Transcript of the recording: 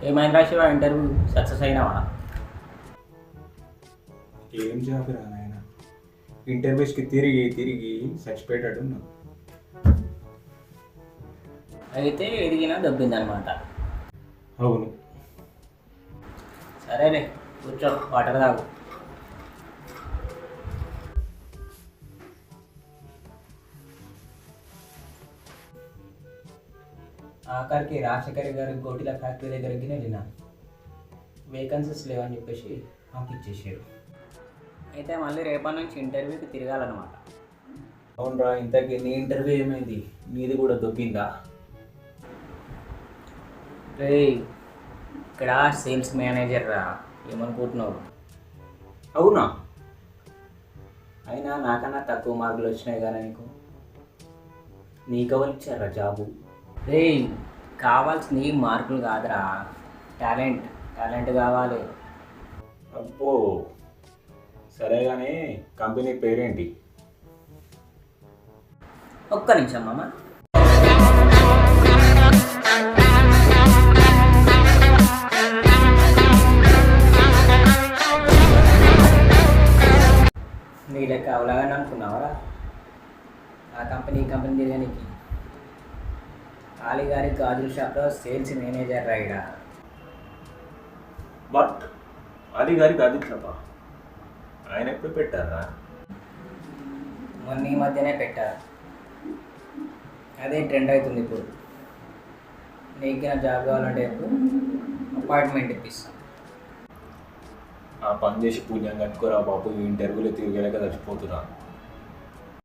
ఏమైంది Shiva interview success అయినావా? ఏం job రా నాయన, ఇంటర్వ్యూస్కి తిరిగి తిరిగి చచ్చిపోయేటట్టు ఉన్నావు. అయితే ఎదిగినా దబ్బిందనమాట. అవును. సరేలే కూర్చో, వాటర్ తాగు. ఆఖరికి రాజశేఖర్ గారి గోటిల ఫ్యాక్టరీ దగ్గరికి వెళ్ళినా వేకెన్సీస్ లేవని చెప్పేసి పంపించేసారు. అయితే మళ్ళీ రేపటి నుంచి ఇంటర్వ్యూకి తిరగాలన్నమాట. అవునరా, ఇంతకీ నీ ఇంటర్వ్యూ ఏమైంది? నీది కూడా దొబ్బిందా? రే ఇక్కడ సేల్స్ మేనేజర్ రా, ఏమనుకుంటున్నావు? అవునా? అయినా నాకన్నా తక్కువ మార్కులు వచ్చినాయి కానీ నీకెవరు ఇచ్చారా జాబు? రే కావాల్సింది మార్కులు కాదురా, టాలెంట్ కావాలి. అబ్బో, సరే కానీ కంపెనీ పేరేంటి? ఒక్క నిమిషం మామ. నీ లెక్క అవలాగని అనుకున్నావరా? ఆ కంపెనీ తిరగనికి గారి గాజుల షాప్లో సేల్స్ మేనేజర్ రైడా. బట్ అది గారికి అది చెప్ప, ఆయన ఎప్పుడు పెట్టారా? మొన్న ఈ మధ్యనే పెట్టారు, అదే ట్రెండ్ అవుతుంది ఇప్పుడు. నీకు నా జాబ్ కావాలంటే ఎప్పుడు అపాయింట్మెంట్ ఇప్పిస్తాను. ఆ పని చేసి పుణ్యం కట్టుకోరా బాబు, ఈ ఇంటర్వ్యూలో తిరిగేలాగా చచ్చిపోతున్నా.